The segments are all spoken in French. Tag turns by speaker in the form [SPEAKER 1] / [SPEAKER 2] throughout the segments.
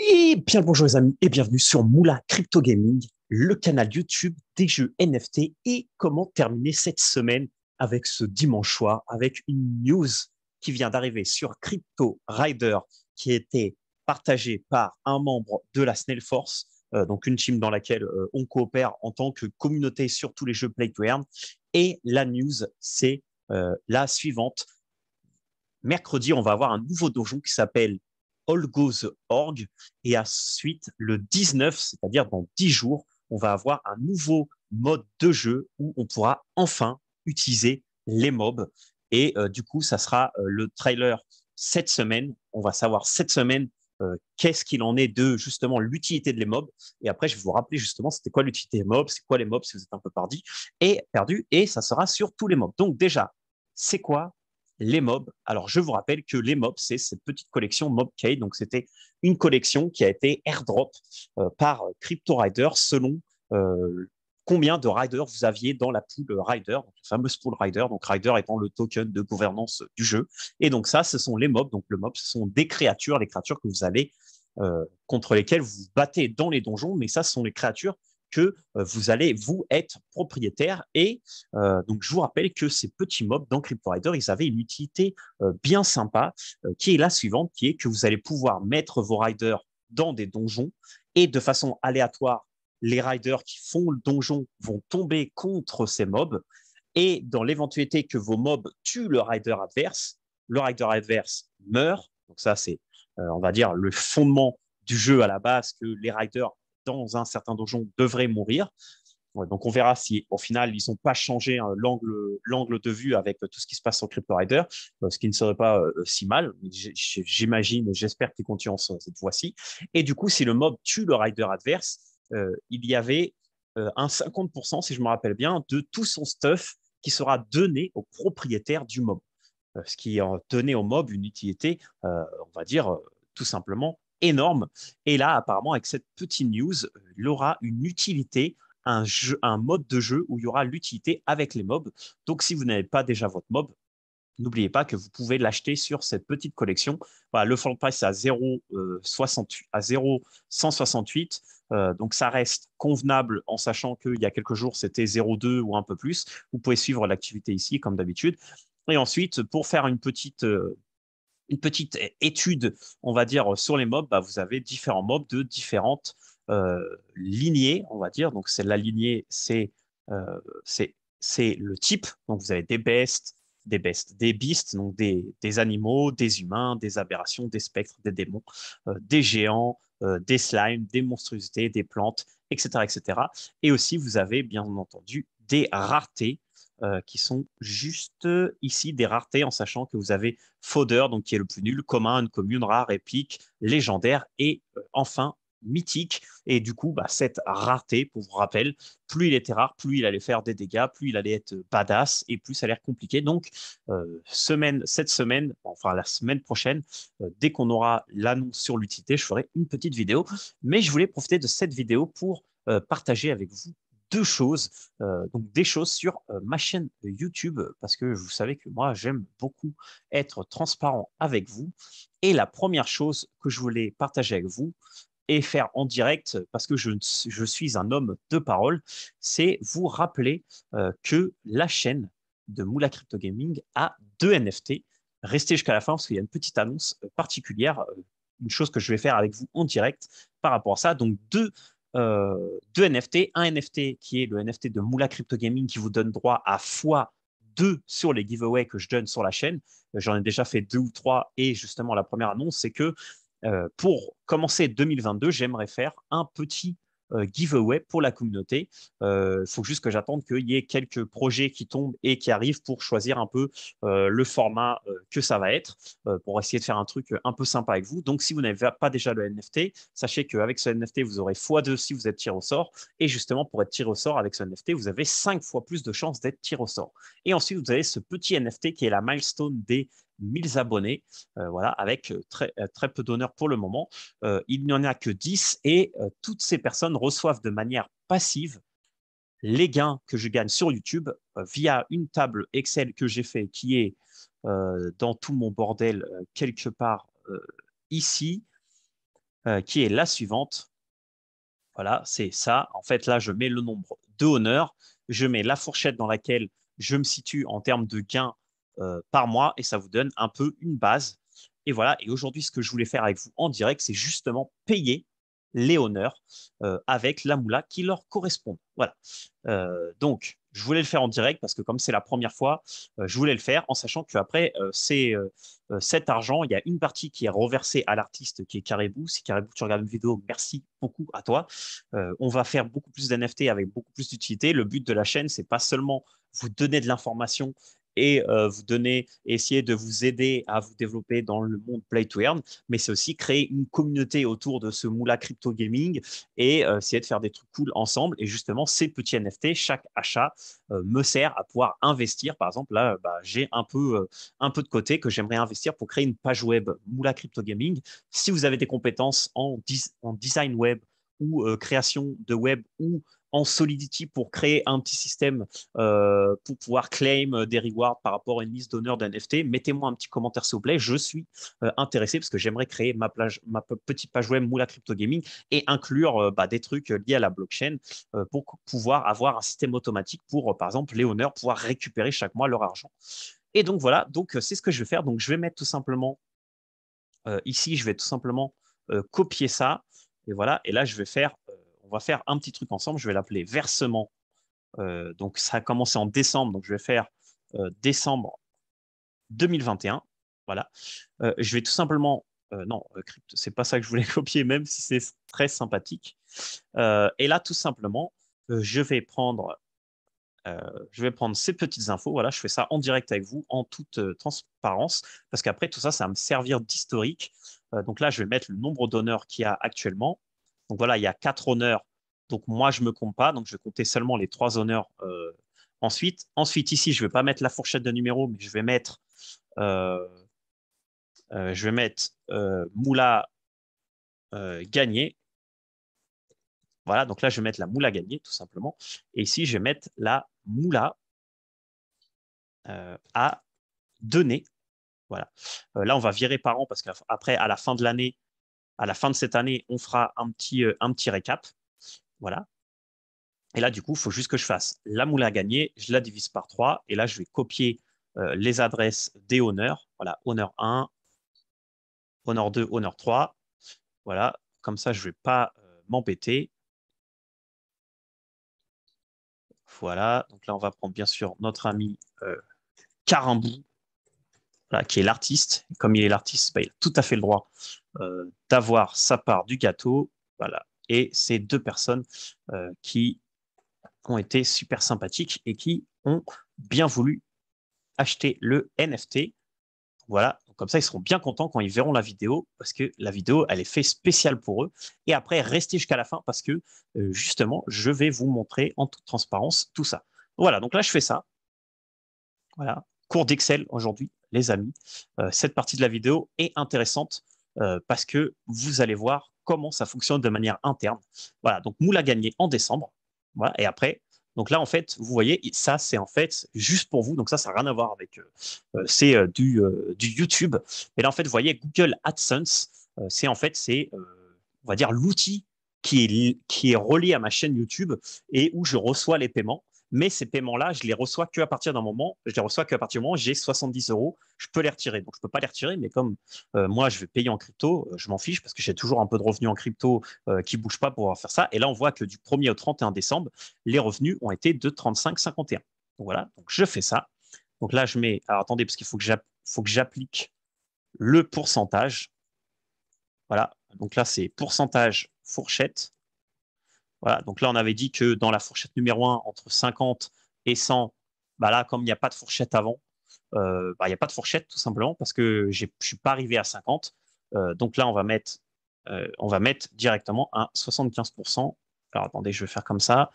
[SPEAKER 1] Et bien le bonjour les amis et bienvenue sur Moula Crypto Gaming, le canal YouTube des jeux NFT et comment terminer cette semaine avec ce dimanche soir avec une news qui vient d'arriver sur Crypto Rider qui a été partagée par un membre de la Snail Force, donc une team dans laquelle on coopère en tant que communauté sur tous les jeux Play to Earn. Et la news, c'est la suivante. Mercredi, on va avoir un nouveau donjon qui s'appelle All Goes Org. Et ensuite, le 19, c'est-à-dire dans 10 jours, on va avoir un nouveau mode de jeu où on pourra enfin utiliser les mobs. Et du coup, ça sera le trailer cette semaine. On va savoir cette semaine qu'est-ce qu'il en est de justement l'utilité de les mobs. Et après, je vais vous rappeler justement c'était quoi l'utilité des mobs, c'est quoi les mobs si vous êtes un peu perdu. Et ça sera sur tous les mobs. Donc déjà, c'est quoi les mobs? Alors, je vous rappelle que les mobs, c'est cette petite collection Mobcade. Donc, c'était une collection qui a été airdrop par Crypto Rider selon combien de riders vous aviez dans la pool Rider, donc la fameuse pool Rider. Donc, Rider étant le token de gouvernance du jeu. Et donc, ça, ce sont les mobs. Donc, le mob, ce sont des créatures, les créatures que vous allez contre lesquelles vous vous battez dans les donjons. Mais ça, ce sont les créatures que vous allez, vous, être propriétaire. Et donc, je vous rappelle que ces petits mobs dans Crypto Rider, ils avaient une utilité bien sympa, qui est la suivante, qui est que vous allez pouvoir mettre vos riders dans des donjons et de façon aléatoire, les riders qui font le donjon vont tomber contre ces mobs. Et dans l'éventualité que vos mobs tuent le rider adverse meurt. Donc ça, c'est, on va dire, le fondement du jeu à la base, que les riders dans un certain donjon devraient mourir. Ouais, donc on verra si au final ils n'ont pas changé hein, l'angle de vue avec tout ce qui se passe sur Crypto Rider, ce qui ne serait pas si mal. J'imagine, j'espère qu'ils continuent cette fois-ci. Et du coup, si le mob tue le rider adverse, il y avait un 50%, si je me rappelle bien, de tout son stuff qui sera donné au propriétaire du mob, ce qui en donnait au mob une utilité, on va dire, tout simplement énorme. Et là, apparemment, avec cette petite news, il aura une utilité, un mode de jeu où il y aura l'utilité avec les mobs. Donc, si vous n'avez pas déjà votre mob, n'oubliez pas que vous pouvez l'acheter sur cette petite collection. Voilà, le floor price est à 0,68, à 0,168. Donc, ça reste convenable en sachant qu'il y a quelques jours, c'était 0,2 ou un peu plus. Vous pouvez suivre l'activité ici, comme d'habitude. Et ensuite, pour faire une petite étude, on va dire, sur les mobs, bah, vous avez différents mobs de différentes lignées, on va dire. Donc, c'est la lignée, euh, c'est le type. Donc, vous avez des beasts, donc des animaux, des humains, des aberrations, des spectres, des démons, des géants, des slimes, des monstruosités, des plantes, etc., etc. Et aussi, vous avez bien entendu des raretés qui sont juste ici des raretés, en sachant que vous avez Fodder, donc qui est le plus nul, commun, commune, rare, épique, légendaire et enfin mythique. Et du coup, bah, cette rareté, pour vous rappeler, plus il était rare, plus il allait faire des dégâts, plus il allait être badass et plus ça a l'air compliqué. Donc, cette semaine, enfin la semaine prochaine, dès qu'on aura l'annonce sur l'utilité, je ferai une petite vidéo. Mais je voulais profiter de cette vidéo pour partager avec vous deux choses, donc des choses sur ma chaîne YouTube, parce que vous savez que moi, j'aime beaucoup être transparent avec vous. Et la première chose que je voulais partager avec vous et faire en direct, parce que je suis un homme de parole, c'est vous rappeler que la chaîne de Moula Crypto Gaming a deux NFT. Restez jusqu'à la fin parce qu'il y a une petite annonce particulière, une chose que je vais faire avec vous en direct par rapport à ça. Donc deux NFT, un NFT qui est le NFT de Moula Crypto Gaming qui vous donne droit à x2 sur les giveaways que je donne sur la chaîne. J'en ai déjà fait deux ou trois et justement la première annonce, c'est que pour commencer 2022, j'aimerais faire un petit giveaway pour la communauté. Il faut juste que j'attende qu'il y ait quelques projets qui tombent et qui arrivent pour choisir un peu le format que ça va être, pour essayer de faire un truc un peu sympa avec vous. Donc, si vous n'avez pas déjà le NFT, sachez qu'avec ce NFT, vous aurez x2 si vous êtes tiré au sort. Et justement, pour être tiré au sort avec ce NFT, vous avez 5 fois plus de chances d'être tiré au sort. Et ensuite, vous avez ce petit NFT qui est la milestone des 1000 abonnés, voilà, avec très peu d'honneur pour le moment. Il n'y en a que 10 et toutes ces personnes reçoivent de manière passive les gains que je gagne sur YouTube via une table Excel que j'ai fait qui est dans tout mon bordel quelque part ici. qui est la suivante. Voilà, c'est ça. En fait, là, je mets le nombre de honneurs, je mets la fourchette dans laquelle je me situe en termes de gains par mois et ça vous donne un peu une base. Et voilà. Et aujourd'hui, ce que je voulais faire avec vous en direct, c'est justement payer les honneurs avec la moula qui leur correspond. Voilà. Donc, je voulais le faire en direct parce que comme c'est la première fois, je voulais le faire en sachant qu'après, cet argent, il y a une partie qui est reversée à l'artiste qui est Caribou. Si Caribou, tu regardes une vidéo, merci beaucoup à toi. On va faire beaucoup plus d'NFT avec beaucoup plus d'utilité. Le but de la chaîne, c'est pas seulement vous donner de l'information et vous donner, essayer de vous aider à vous développer dans le monde Play to Earn, mais c'est aussi créer une communauté autour de ce moula crypto gaming et essayer de faire des trucs cool ensemble. Et justement, ces petits NFT, chaque achat me sert à pouvoir investir. Par exemple, là, bah, j'ai un peu de côté que j'aimerais investir pour créer une page web moula crypto gaming. Si vous avez des compétences en design web ou création de web ou en Solidity pour créer un petit système pour pouvoir claim des rewards par rapport à une liste d'honneurs d'NFT, mettez-moi un petit commentaire s'il vous plaît. Je suis intéressé parce que j'aimerais créer ma petite page web Moula Crypto Gaming et inclure bah, des trucs liés à la blockchain pour pouvoir avoir un système automatique pour, par exemple, les honneurs, pouvoir récupérer chaque mois leur argent. Et donc voilà, donc c'est ce que je vais faire. Donc je vais mettre tout simplement ici, je vais tout simplement copier ça. Et voilà, et là, on va faire un petit truc ensemble. Je vais l'appeler versement. Donc, ça a commencé en décembre. Donc, je vais faire décembre 2021. Voilà. Je vais tout simplement. Non, crypto, c'est pas ça que je voulais copier, même si c'est très sympathique. Et là, tout simplement, je vais prendre ces petites infos. Voilà, je fais ça en direct avec vous, en toute transparence, parce qu'après, tout ça, ça va me servir d'historique. Donc là, je vais mettre le nombre d'honneurs qu'il y a actuellement. Donc voilà, il y a 4 honneurs. Donc moi, je ne me compte pas. Donc je vais compter seulement les 3 honneurs ensuite, ici, je ne vais pas mettre la fourchette de numéros, mais euh, je vais mettre Moula gagné. Voilà, donc là, je vais mettre la Moula gagnée, tout simplement. Et ici, je vais mettre la Moula à donner. Voilà. Là, on va virer par an parce qu'après, à la fin de l'année, à la fin de cette année, on fera un petit récap. Voilà. Et là, du coup, il faut juste que je fasse la moula à gagner, je la divise par 3, et là, je vais copier les adresses des honneurs. Voilà, honneur 1, honneur 2, honneur 3. Voilà, comme ça, je ne vais pas m'embêter. Voilà, donc là, on va prendre bien sûr notre ami Carambou, voilà, qui est l'artiste. Comme il est l'artiste, bah, il a tout à fait le droit d'avoir sa part du gâteau. Voilà. Et c'est 2 personnes qui ont été super sympathiques et qui ont bien voulu acheter le NFT. Voilà, donc comme ça, ils seront bien contents quand ils verront la vidéo parce que la vidéo, elle est faite spéciale pour eux. Et après, restez jusqu'à la fin parce que justement, je vais vous montrer en toute transparence tout ça. Voilà, donc là, je fais ça. Voilà, cours d'Excel aujourd'hui, les amis. Cette partie de la vidéo est intéressante parce que vous allez voir comment ça fonctionne de manière interne. Voilà, donc Moula a gagné en décembre. Voilà, et après, donc là, en fait, vous voyez, ça, c'est en fait juste pour vous. Donc ça n'a rien à voir avec, c'est du YouTube. Et là, en fait, vous voyez, Google AdSense, c'est en fait, on va dire, l'outil qui est relié à ma chaîne YouTube et où je reçois les paiements. Mais ces paiements-là, je les reçois qu'à partir d'un moment, je les reçois qu'à partir du moment où j'ai 70 euros, je peux les retirer. Donc, je ne peux pas les retirer, mais comme moi, je vais payer en crypto, je m'en fiche parce que j'ai toujours un peu de revenus en crypto qui ne bougent pas pour pouvoir faire ça. Et là, on voit que du 1er au 31 décembre, les revenus ont été de 35,51. Donc, voilà, donc je fais ça. Donc là, je mets, alors attendez, parce qu'il faut que j'applique le pourcentage. Voilà, donc là, c'est pourcentage fourchette. Voilà, donc là, on avait dit que dans la fourchette numéro 1, entre 50 et 100, bah là, comme il n'y a pas de fourchette avant, bah, il n'y a pas de fourchette tout simplement parce que je ne suis pas arrivé à 50. Donc là, on va mettre directement à 75%. Alors attendez, je vais faire comme ça.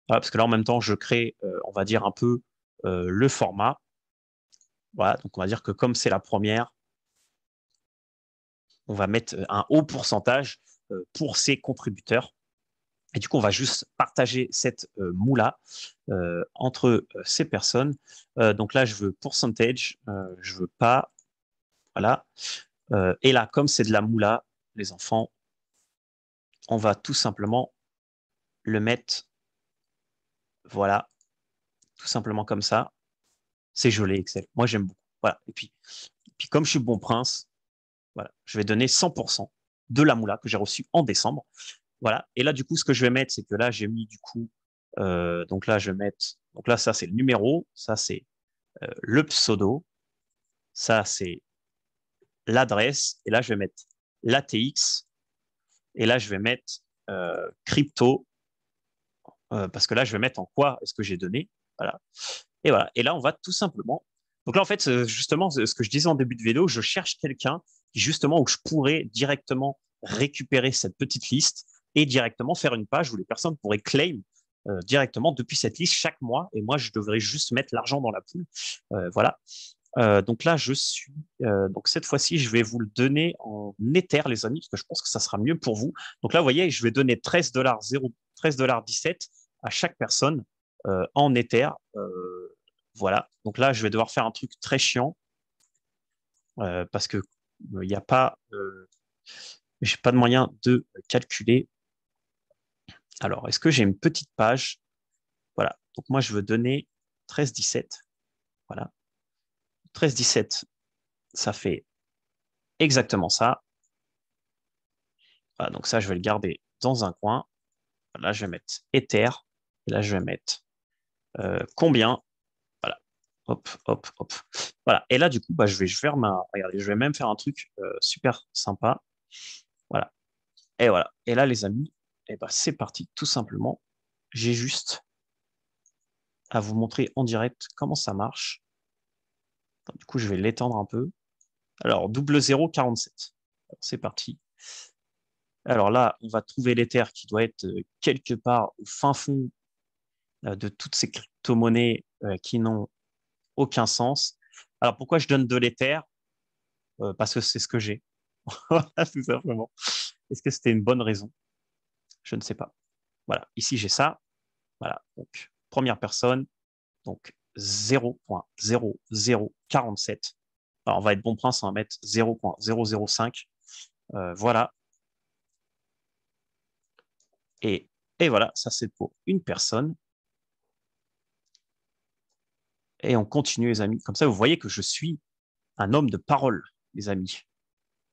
[SPEAKER 1] Voilà, parce que là, en même temps, je crée, on va dire, un peu le format. Voilà, donc on va dire que comme c'est la première, on va mettre un haut pourcentage pour ces contributeurs. Et du coup, on va juste partager cette moula entre ces personnes. Donc là, je veux percentage, je veux pas. Voilà. Et là, comme c'est de la moula, les enfants, on va tout simplement le mettre, voilà, tout simplement comme ça. C'est joli, Excel. Moi, j'aime beaucoup. Voilà. Et puis, comme je suis bon prince, voilà, je vais donner 100% de la moula que j'ai reçue en décembre. Voilà. Et là, du coup, ce que je vais mettre, c'est que là, j'ai mis du coup, donc là, je vais mettre, donc là, ça, c'est le numéro, ça, c'est le pseudo, ça, c'est l'adresse, et là, je vais mettre l'ATX, et là, je vais mettre crypto, parce que là, je vais mettre en quoi est-ce que j'ai donné. Voilà. Et voilà. Et là, on va tout simplement. Donc là, en fait, justement, ce que je disais en début de vidéo, je cherche quelqu'un qui, justement, où je pourrais directement récupérer cette petite liste et directement faire une page où les personnes pourraient claim directement depuis cette liste chaque mois. Et moi, je devrais juste mettre l'argent dans la poule. Voilà. Donc là, je suis. Donc cette fois-ci, je vais vous le donner en Ether, les amis, parce que je pense que ça sera mieux pour vous. Donc là, vous voyez, je vais donner 13,17 $ à chaque personne en Ether. Voilà. Donc là, je vais devoir faire un truc très chiant parce que il n'y a pas, j'ai pas de moyen de calculer. Alors, est-ce que j'ai une petite page? Voilà. Donc moi, je veux donner 13,17. Voilà. 13,17, ça fait exactement ça. Voilà, donc ça, je vais le garder dans un coin. Là, je vais mettre Ether. Et là, je vais mettre combien. Voilà. Hop, hop, hop. Voilà. Et là, du coup, bah, je vais faire ma. Regardez, je vais même faire un truc super sympa. Voilà. Et voilà. Et là, les amis, et bah, c'est parti. Tout simplement, j'ai juste à vous montrer en direct comment ça marche. Du coup, je vais l'étendre un peu. Alors, 0047. C'est parti. Alors là, on va trouver l'Ether qui doit être quelque part au fin fond de toutes ces crypto-monnaies qui n'ont aucun sens. Alors pourquoi je donne de l'Ether? Parce que c'est ce que j'ai. Voilà, tout simplement. Est-ce que c'était une bonne raison? Je ne sais pas. Voilà, ici j'ai ça. Voilà, donc première personne, donc 0,0047. Alors on va être bon prince, on va mettre 0,005. Voilà. Et, et voilà, ça c'est pour une personne. Et on continue, les amis. Comme ça, vous voyez que je suis un homme de parole, les amis.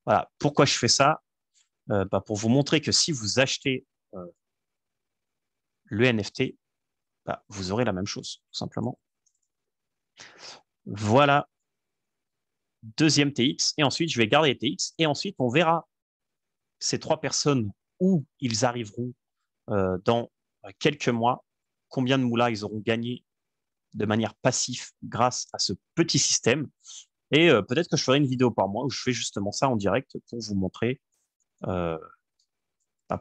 [SPEAKER 1] Voilà. Pourquoi je fais ça? Bah, pour vous montrer que si vous achetez euh, le NFT, bah, vous aurez la même chose, tout simplement. Voilà, deuxième TX. Et ensuite, je vais garder les TX. Et ensuite, on verra ces trois personnes où ils arriveront dans quelques mois, combien de moulas ils auront gagné de manière passive grâce à ce petit système. Et peut-être que je ferai une vidéo par mois où je fais justement ça en direct euh,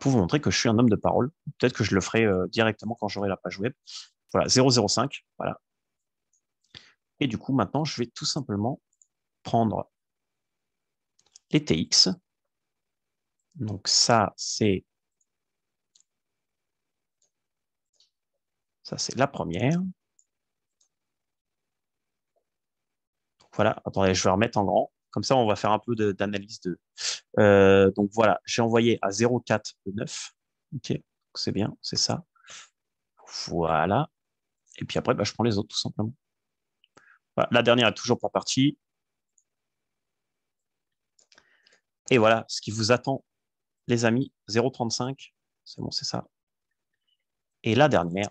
[SPEAKER 1] pour vous montrer que je suis un homme de parole. Peut-être que je le ferai directement quand j'aurai la page web. Voilà, 005. Voilà. Et du coup, maintenant, je vais tout simplement prendre les TX. Donc ça, c'est la première. Donc, voilà, attendez, je vais remettre en grand. Comme ça, on va faire un peu d'analyse de. Donc voilà, j'ai envoyé à 0,429. Ok, c'est bien, c'est ça. Voilà. Et puis après, bah, je prends les autres tout simplement. Voilà, la dernière est toujours pas partie. Et voilà, ce qui vous attend, les amis, 0,35. C'est bon, c'est ça. Et la dernière.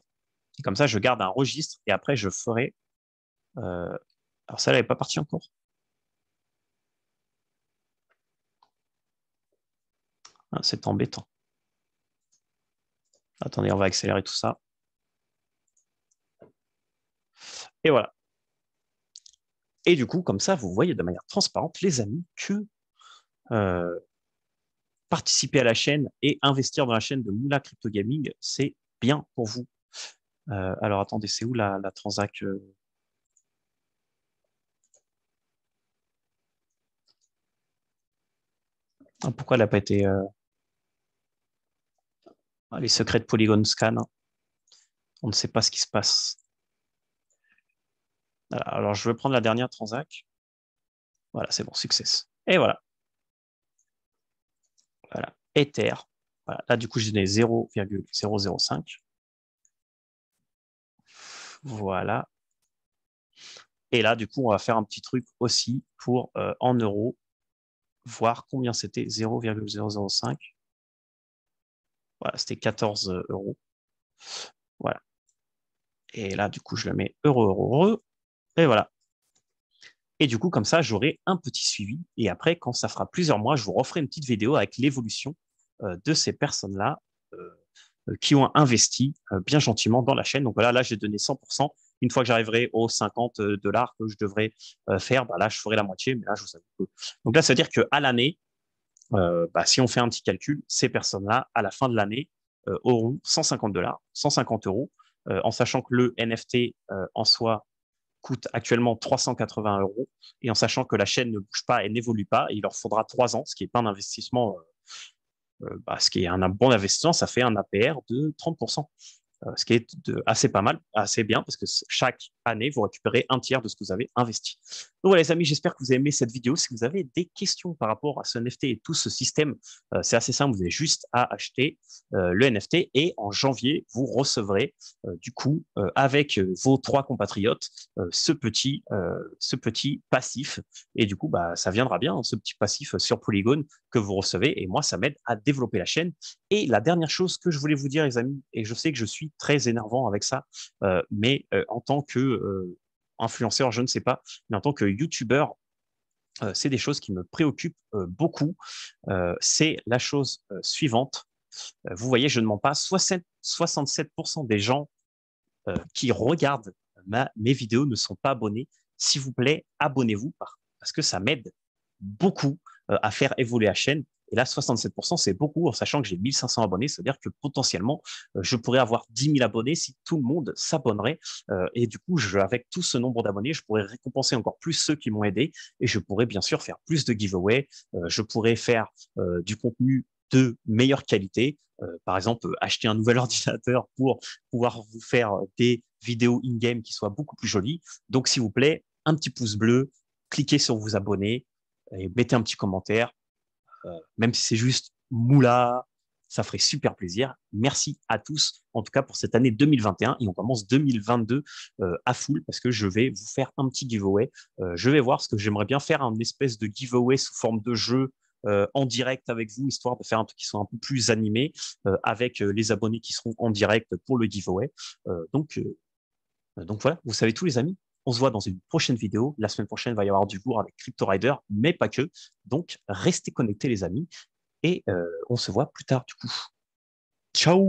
[SPEAKER 1] Et comme ça, je garde un registre et après, je ferai. Alors, ça, elle n'est pas partie encore. Ah, c'est embêtant. Attendez, on va accélérer tout ça. Et voilà. Et du coup, comme ça, vous voyez de manière transparente, les amis, que euh, participer à la chaîne et investir dans la chaîne de Moula Crypto Gaming, c'est bien pour vous. Alors, attendez, c'est où la transac Pourquoi elle n'a pas été... les secrets de Polygon Scan, hein. On ne sait pas ce qui se passe. Voilà, alors, je vais prendre la dernière transac. Voilà, c'est bon, success. Et voilà. Voilà, Ether. Voilà. Là, du coup, j'ai donné 0,005. Voilà. Et là, du coup, on va faire un petit truc aussi pour en euros, voir combien c'était 0,005. Voilà, c'était 14 euros. Voilà. Et là, du coup, je le mets euro, euro, euro. Et voilà. Et du coup, comme ça, j'aurai un petit suivi. Et après, quand ça fera plusieurs mois, je vous referai une petite vidéo avec l'évolution de ces personnes-là qui ont investi bien gentiment dans la chaîne. Donc voilà, là, j'ai donné 100%. Une fois que j'arriverai aux 50 dollars que je devrais faire, bah là, je ferai la moitié. Mais là, je vous avoue que... Donc là, ça veut dire qu'à l'année, bah, si on fait un petit calcul, ces personnes-là, à la fin de l'année, auront 150 dollars, 150 euros, en sachant que le NFT en soi coûte actuellement 380 euros, et en sachant que la chaîne ne bouge pas et n'évolue pas, il leur faudra 3 ans, ce qui est pas un investissement, bah, ce qui est un bon investissement, ça fait un APR de 30%. Ce qui est assez pas mal, assez bien, parce que chaque année, vous récupérez un tiers de ce que vous avez investi. Donc voilà, les amis, j'espère que vous avez aimé cette vidéo. Si vous avez des questions par rapport à ce NFT et tout ce système, c'est assez simple. Vous avez juste à acheter le NFT et en janvier, vous recevrez du coup, avec vos 3 compatriotes, ce petit passif. Et du coup, bah, ça viendra bien, hein, ce petit passif sur Polygon que vous recevez. Et moi, ça m'aide à développer la chaîne. Et la dernière chose que je voulais vous dire, les amis, et je sais que je suis très énervant avec ça, mais en tant que influenceur, je ne sais pas, mais en tant que YouTuber, c'est des choses qui me préoccupent beaucoup. C'est la chose suivante. Vous voyez, je ne mens pas, 67% des gens qui regardent mes vidéos ne sont pas abonnés. S'il vous plaît, abonnez-vous parce que ça m'aide beaucoup à faire évoluer la chaîne. Et là, 67%, c'est beaucoup, en sachant que j'ai 1500 abonnés. C'est-à-dire que potentiellement, je pourrais avoir 10 000 abonnés si tout le monde s'abonnerait. Et du coup, avec tout ce nombre d'abonnés, je pourrais récompenser encore plus ceux qui m'ont aidé. Et je pourrais bien sûr faire plus de giveaways. Je pourrais faire du contenu de meilleure qualité. Par exemple, acheter un nouvel ordinateur pour pouvoir vous faire des vidéos in-game qui soient beaucoup plus jolies. Donc, s'il vous plaît, un petit pouce bleu, cliquez sur vous abonner et mettez un petit commentaire, même si c'est juste moula, ça ferait super plaisir. Merci à tous, en tout cas pour cette année 2021, et on commence 2022 à full parce que je vais vous faire un petit giveaway. Je vais voir ce que j'aimerais bien faire, un espèce de giveaway sous forme de jeu en direct avec vous, histoire de faire un truc qui soit un peu plus animé avec les abonnés qui seront en direct pour le giveaway. Donc voilà, vous savez tous les amis. On se voit dans une prochaine vidéo. La semaine prochaine, il va y avoir du lourd avec Crypto Rider, mais pas que. Donc, restez connectés les amis et on se voit plus tard du coup. Ciao!